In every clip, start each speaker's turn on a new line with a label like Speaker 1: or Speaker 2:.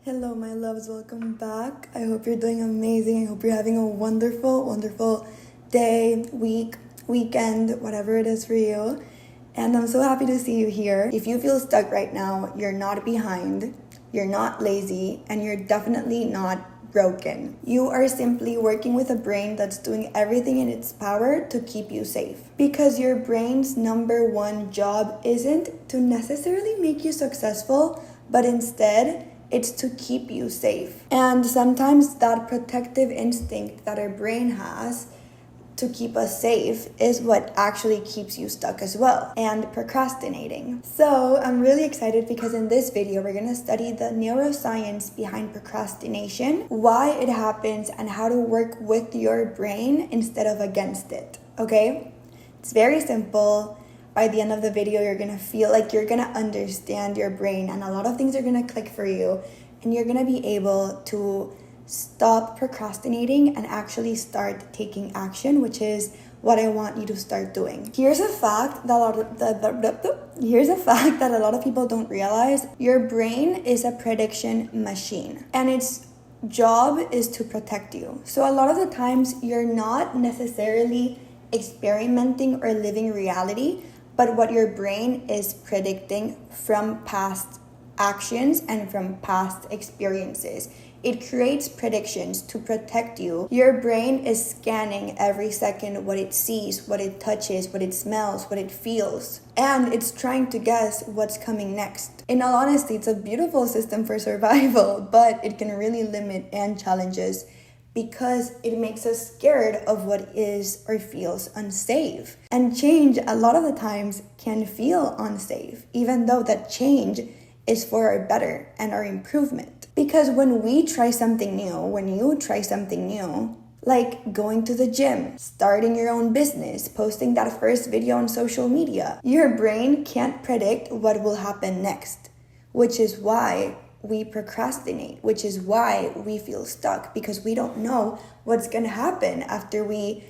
Speaker 1: Hello, my loves. Welcome back. I hope you're doing amazing. I hope you're having a wonderful day, week, weekend, whatever it is for you. And I'm so happy to see you here. If you feel stuck right now, you're not behind, you're not lazy, and you're definitely not broken. You are simply working with a brain that's doing everything in its power to keep you safe. Because your brain's number one job isn't to necessarily make you successful, but instead, it's to keep you safe. And sometimes that protective instinct that our brain has to keep us safe is what actually keeps you stuck as well, and procrastinating. So I'm really excited because in this video, we're gonna study the neuroscience behind procrastination, why it happens, and how to work with your brain instead of against it, okay? It's very simple. By the end of the video, you're gonna feel like you're gonna understand your brain and a lot of things are gonna click for you, and you're gonna be able to stop procrastinating and actually start taking action, which is what I want you to start doing. Here's a fact that a lot of people don't realize. Your brain is a prediction machine, and its job is to protect you. So a lot of the times you're not necessarily experimenting or living reality, but what your brain is predicting from past actions and from past experiences. It creates predictions to protect you. Your brain is scanning every second what it sees, what it touches, what it smells, what it feels. And it's trying to guess what's coming next. In all honesty, it's a beautiful system for survival, but it can really limit and challenge us because it makes us scared of what is or feels unsafe. And change, a lot of the times, can feel unsafe, even though that change is for our better and our improvement. Because when we try something new, when you try something new, like going to the gym, starting your own business, posting that first video on social media, your brain can't predict what will happen next, which is why we procrastinate, which is why we feel stuck, because we don't know what's gonna happen after we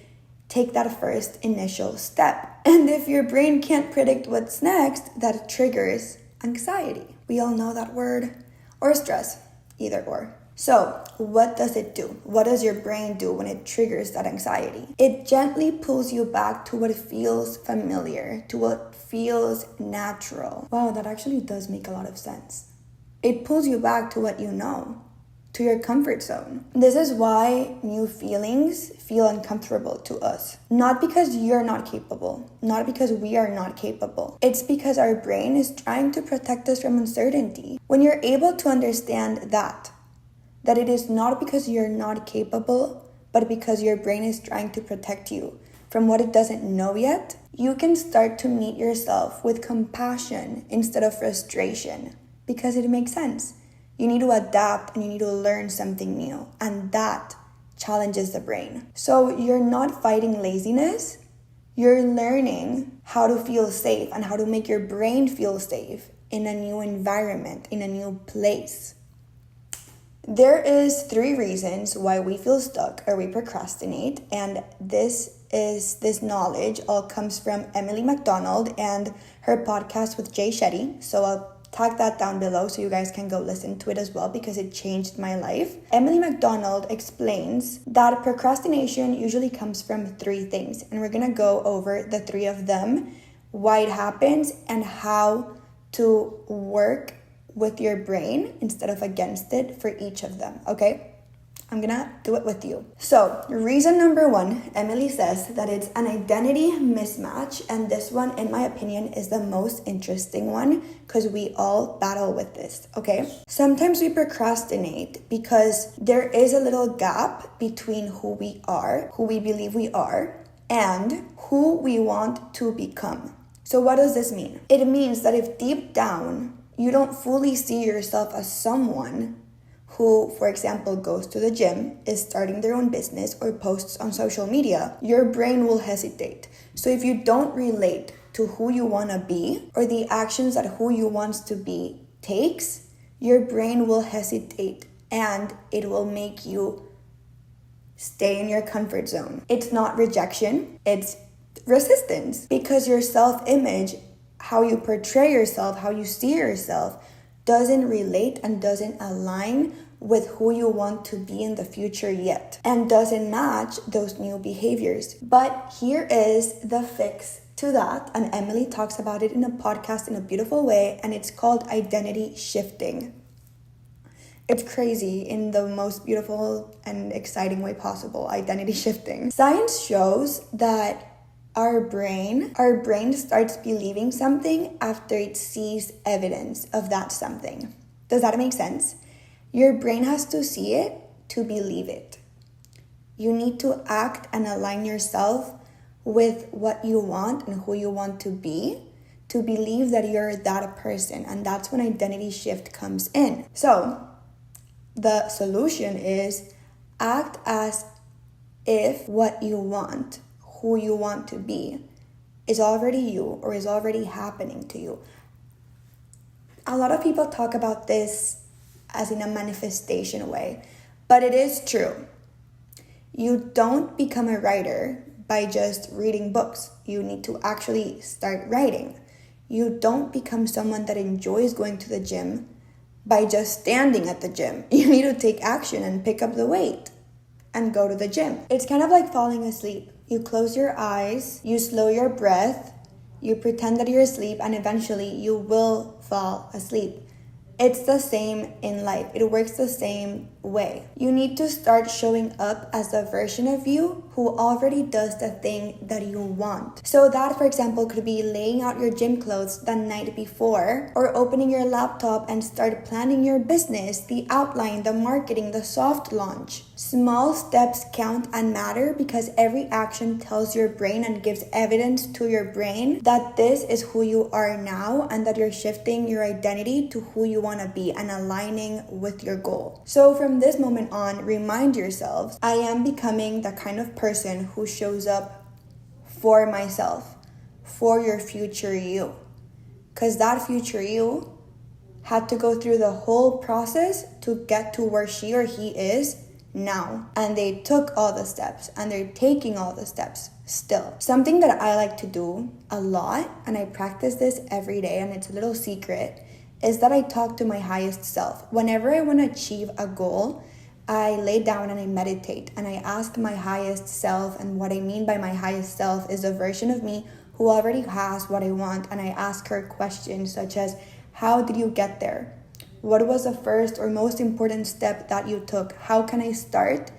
Speaker 1: take that first initial step. And if your brain can't predict what's next, that triggers anxiety. We all know that word, or stress, either or. So what does it do? What does your brain do when it triggers that anxiety? It gently pulls you back to what feels familiar, to what feels natural. Wow, that actually does make a lot of sense. It pulls you back to what you know, to your comfort zone. This is why new feelings feel uncomfortable to us. Not because you're not capable, not because we are not capable. It's because our brain is trying to protect us from uncertainty. When you're able to understand that it is not because you're not capable, but because your brain is trying to protect you from what it doesn't know yet, you can start to meet yourself with compassion instead of frustration. Because it makes sense. You need to adapt and you need to learn something new. And that challenges the brain. So you're not fighting laziness. You're learning how to feel safe and how to make your brain feel safe in a new environment, in a new place. There is 3 reasons why we feel stuck or we procrastinate. And this knowledge all comes from Emily McDonald and her podcast with Shetty. So I'll tag that down below so you guys can go listen to it as well, because it changed my life. Emily McDonald explains that procrastination usually comes from 3 things, and we're gonna go over the 3 of them, why it happens, and how to work with your brain instead of against it for each of them, okay? I'm gonna do it with you. So, reason number 1, Emily says that it's an identity mismatch. And this one, in my opinion, is the most interesting one because we all battle with this, okay? Sometimes we procrastinate because there is a little gap between who we are, who we believe we are, and who we want to become. So what does this mean? It means that if deep down you don't fully see yourself as someone who, for example, goes to the gym, is starting their own business, or posts on social media, your brain will hesitate. So if you don't relate to who you want to be or the actions that who you wants to be takes, your brain will hesitate and it will make you stay in your comfort zone. It's not rejection, it's resistance, because your self-image, how you portray yourself, how you see yourself, doesn't relate and doesn't align with who you want to be in the future yet, and doesn't match those new behaviors. But here is the fix to that, and Emily talks about it in a podcast in a beautiful way, and it's called identity shifting. It's crazy in the most beautiful and exciting way possible, identity shifting. Science shows that our brain starts believing something after it sees evidence of that something. Does that make sense? Your brain has to see it to believe it. You need to act and align yourself with what you want and who you want to be to believe that you're that person. And that's when identity shift comes in. So the solution is act as if what you want, who you want to be, is already you or is already happening to you. A lot of people talk about this as in a manifestation way, but it is true. You don't become a writer by just reading books. You need to actually start writing. You don't become someone that enjoys going to the gym by just standing at the gym. You need to take action and pick up the weight and go to the gym. It's kind of like falling asleep. You close your eyes, you slow your breath, you pretend that you're asleep, and eventually you will fall asleep. It's the same in life. It works the same way. You need to start showing up as the version of you who already does the thing that you want. So that, for example, could be laying out your gym clothes the night before, or opening your laptop and start planning your business, the outline, the marketing, the soft launch. Small steps count and matter because every action tells your brain and gives evidence to your brain that this is who you are now and that you're shifting your identity to who you want to be and aligning with your goal. So from this moment on, remind yourselves, I am becoming the kind of person who shows up for myself, for your future you. Because that future you had to go through the whole process to get to where she or he is now. And they took all the steps and they're taking all the steps still. Something that I like to do a lot, and I practice this every day, and it's a little secret, is that I talk to my highest self. Whenever I want to achieve a goal, I lay down and I meditate and I ask my highest self, and what I mean by my highest self is a version of me who already has what I want, and I ask her questions such as, how did you get there? What was the first or most important step that you took? How can I start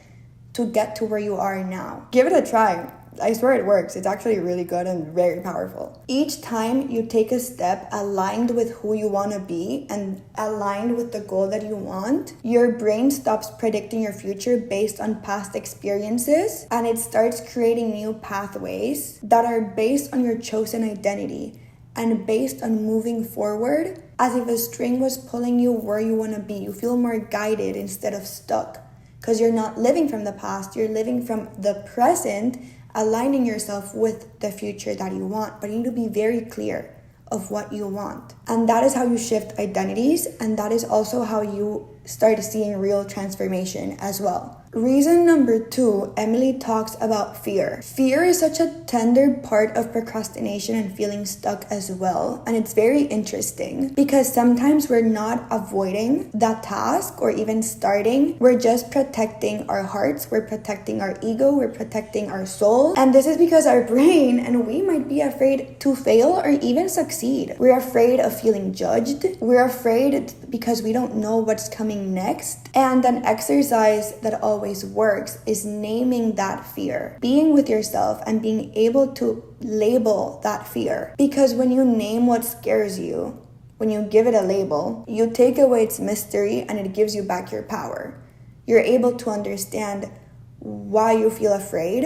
Speaker 1: to get to where you are now? Give it a try. I swear it works. It's actually really good and very powerful. Each time you take a step aligned with who you want to be and aligned with the goal that you want, your brain stops predicting your future based on past experiences, and it starts creating new pathways that are based on your chosen identity and based on moving forward as if a string was pulling you where you want to be. You feel more guided instead of stuck because you're not living from the past, you're living from the present, aligning yourself with the future that you want. But you need to be very clear of what you want. And that is how you shift identities, and that is also how you start seeing real transformation as well. Reason number 2, Emily talks about fear. Fear is such a tender part of procrastination and feeling stuck as well. And it's very interesting because sometimes we're not avoiding that task or even starting. We're just protecting our hearts. We're protecting our ego. We're protecting our soul. And this is because our brain and we might be afraid to fail or even succeed. We're afraid of feeling judged. We're afraid because we don't know what's coming next. And an exercise that always works is naming that fear, being with yourself and being able to label that fear. Because when you name what scares you, when you give it a label, you take away its mystery and it gives you back your power. You're able to understand why you feel afraid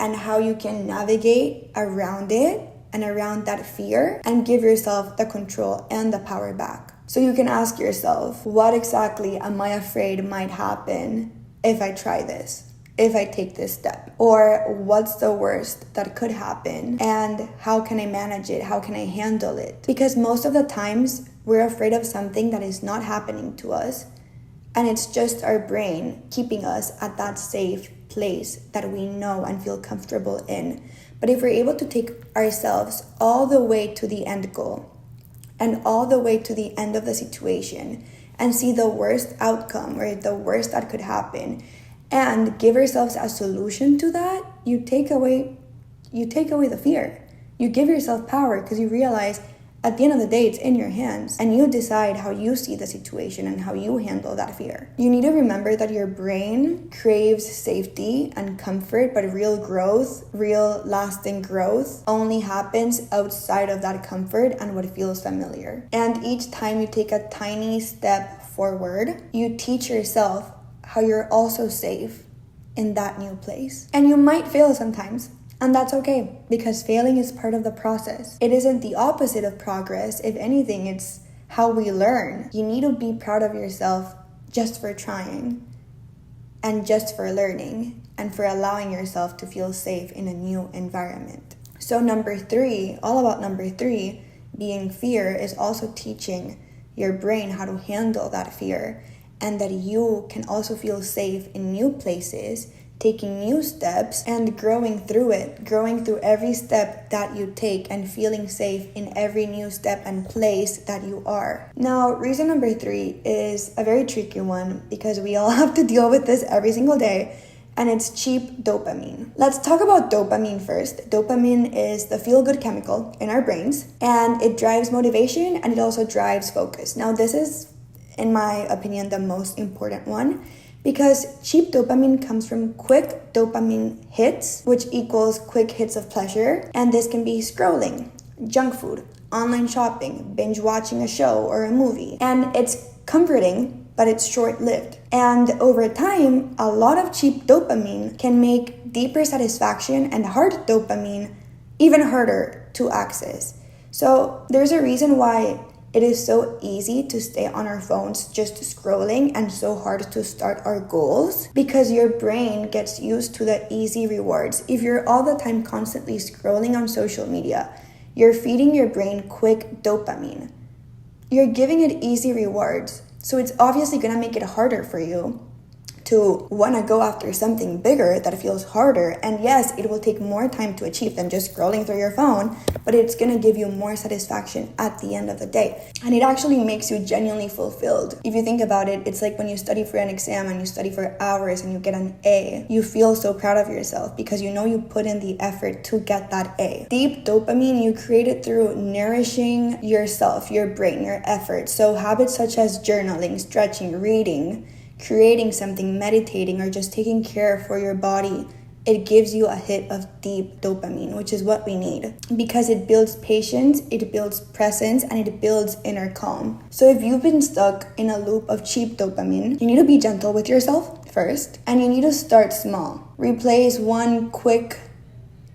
Speaker 1: and how you can navigate around it and around that fear and give yourself the control and the power back. So you can ask yourself, what exactly am I afraid might happen if I try this, if I take this step? Or what's the worst that could happen? And how can I manage it? How can I handle it? Because most of the times we're afraid of something that is not happening to us. And it's just our brain keeping us at that safe place that we know and feel comfortable in. But if we're able to take ourselves all the way to the end goal, and all the way to the end of the situation and see the worst outcome or the worst that could happen and give yourselves a solution to that, you take away the fear. You give yourself power because you realize at the end of the day, it's in your hands and you decide how you see the situation and how you handle that fear. You need to remember that your brain craves safety and comfort, but real growth, real lasting growth only happens outside of that comfort and what feels familiar. And each time you take a tiny step forward, you teach yourself how you're also safe in that new place. And you might fail sometimes. And that's okay, because failing is part of the process. It isn't the opposite of progress. If anything, it's how we learn. You need to be proud of yourself just for trying and just for learning and for allowing yourself to feel safe in a new environment. So number 3, all about number 3, being fear, is also teaching your brain how to handle that fear and that you can also feel safe in new places, taking new steps and growing through it, growing through every step that you take and feeling safe in every new step and place that you are. Now, reason number 3 is a very tricky one because we all have to deal with this every single day, and it's cheap dopamine. Let's talk about dopamine first. Dopamine is the feel-good chemical in our brains, and it drives motivation and it also drives focus. Now, this is, in my opinion, the most important one, because cheap dopamine comes from quick dopamine hits, which equals quick hits of pleasure. And this can be scrolling, junk food, online shopping, binge watching a show or a movie. And it's comforting, but it's short-lived. And over time, a lot of cheap dopamine can make deeper satisfaction and hard dopamine even harder to access. So there's a reason why it is so easy to stay on our phones just scrolling and so hard to start our goals, because your brain gets used to the easy rewards. If you're all the time constantly scrolling on social media, you're feeding your brain quick dopamine. You're giving it easy rewards. So it's obviously going to make it harder for you to want to go after something bigger that feels harder. And yes, it will take more time to achieve than just scrolling through your phone, but it's going to give you more satisfaction at the end of the day. And it actually makes you genuinely fulfilled. If you think about it, it's like when you study for an exam and you study for hours and you get an A, you feel so proud of yourself because you know you put in the effort to get that A. Deep dopamine, you create it through nourishing yourself, your brain, your effort. So habits such as journaling, stretching, reading, creating something, meditating, or just taking care for your body, it gives you a hit of deep dopamine, which is what we need because it builds patience, it builds presence, and it builds inner calm. So if you've been stuck in a loop of cheap dopamine, you need to be gentle with yourself first, and you need to start small. Replace one quick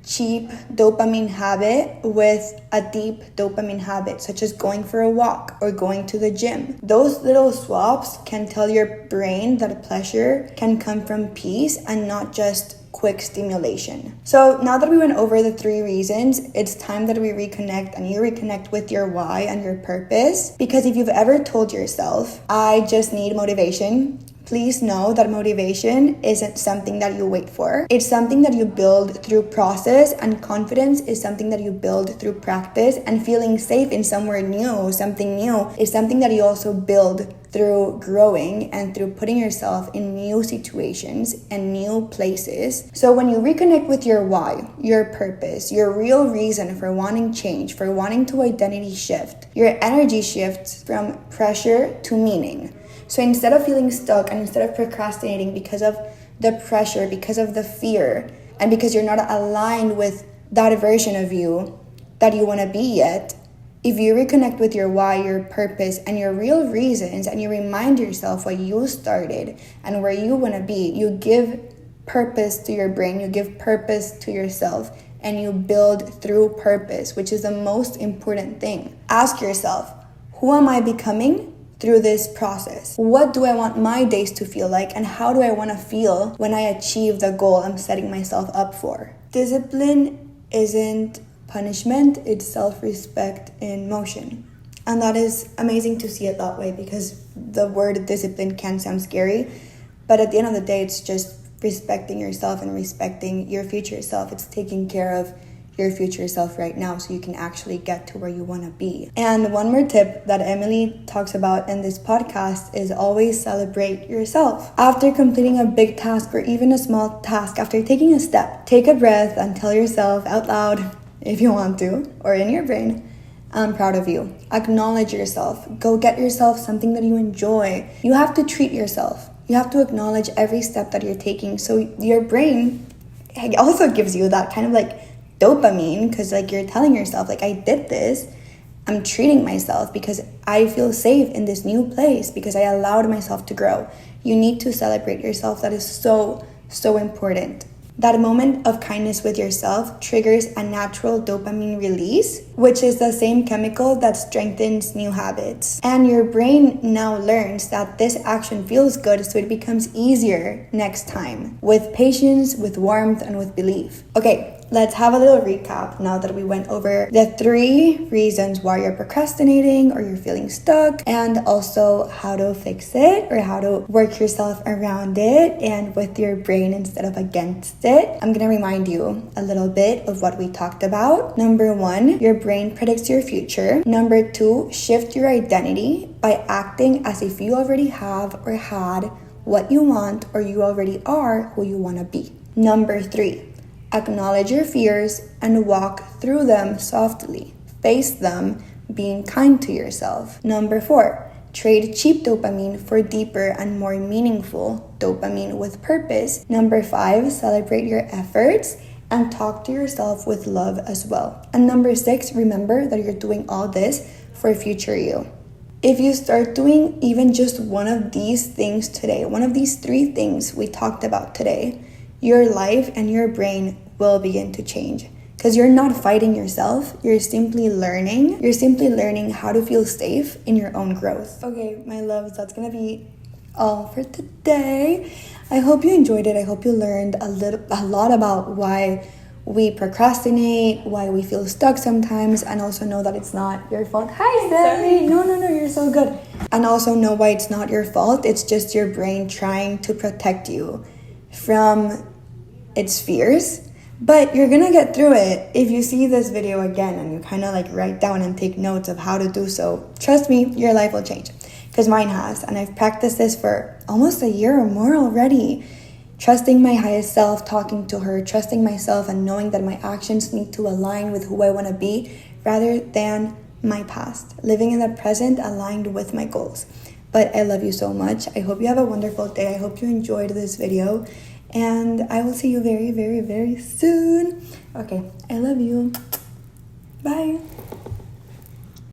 Speaker 1: cheap dopamine habit with a deep dopamine habit, such as going for a walk or going to the gym. Those little swaps can tell your brain that pleasure can come from peace and not just quick stimulation. So now that we went over the 3 reasons, it's time that we reconnect and you reconnect with your why and your purpose. Because if you've ever told yourself, I just need motivation, please know that motivation isn't something that you wait for. It's something that you build through process, and confidence is something that you build through practice, and feeling safe in somewhere new, something new, is something that you also build through growing and through putting yourself in new situations and new places. So when you reconnect with your why, your purpose, your real reason for wanting change, for wanting to identity shift, your energy shifts from pressure to meaning. So instead of feeling stuck and instead of procrastinating because of the pressure, because of the fear, and because you're not aligned with that version of you that you want to be yet, if you reconnect with your why, your purpose, and your real reasons, and you remind yourself why you started and where you want to be, you give purpose to your brain, you give purpose to yourself, and you build through purpose, which is the most important thing. Ask yourself, who am I becoming through this process? What do I want my days to feel like, and how do I want to feel when I achieve the goal I'm setting myself up for? Discipline isn't punishment, it's self-respect in motion. And that is amazing to see it that way, because the word discipline can sound scary, but at the end of the day, it's just respecting yourself and respecting your future self. It's taking care of your future self right now so you can actually get to where you want to be. And one more tip that Emily talks about in this podcast is always celebrate yourself. After completing a big task or even a small task, after taking a step, take a breath and tell yourself out loud, if you want to, or in your brain, I'm proud of you. Acknowledge yourself. Go get yourself something that you enjoy. You have to treat yourself. You have to acknowledge every step that you're taking. So your brain also gives you that kind of like dopamine, because like you're telling yourself like, I did this. I'm treating myself because I feel safe in this new place, because I allowed myself to grow. You need to celebrate yourself. That is so, so important. That moment of kindness with yourself triggers a natural dopamine release, which is the same chemical that strengthens new habits. And your brain now learns that this action feels good, so it becomes easier next time, with patience, with warmth, and with belief. Okay, let's have a little recap now that we went over the 3 reasons why you're procrastinating or you're feeling stuck, and also how to fix it or how to work yourself around it and with your brain instead of against it. I'm gonna remind you a little bit of what we talked about. Number 1, your brain predicts your future. Number 2, shift your identity by acting as if you already have or had what you want, or you already are who you want to be. Number 3, acknowledge your fears and walk through them softly. Face them, being kind to yourself. Number 4, trade cheap dopamine for deeper and more meaningful dopamine with purpose. Number 5, celebrate your efforts and talk to yourself with love as well. And number 6, remember that you're doing all this for future you. If you start doing even just one of these things today, one of these 3 things we talked about today, your life and your brain will begin to change, because you're not fighting yourself. You're simply learning how to feel safe in your own growth. Okay, my loves, that's gonna be all for today. I hope you enjoyed it. I hope you learned a lot about why we procrastinate, why we feel stuck sometimes, and also know that it's not your fault. Hi, Sally. No, you're so good. And also know why it's not your fault. It's just your brain trying to protect you from its fears. But you're gonna get through it. If you see this video again and you kind of like write down and take notes of how to do so, trust me, your life will change, because mine has. And I've practiced this for almost a year or more already. Trusting my highest self, talking to her, trusting myself, and knowing that my actions need to align with who I want to be rather than my past. Living in the present aligned with my goals. But I love you so much. I hope you have a wonderful day. I hope you enjoyed this video. And I will see you very, very, very soon. Okay, I love you. Bye.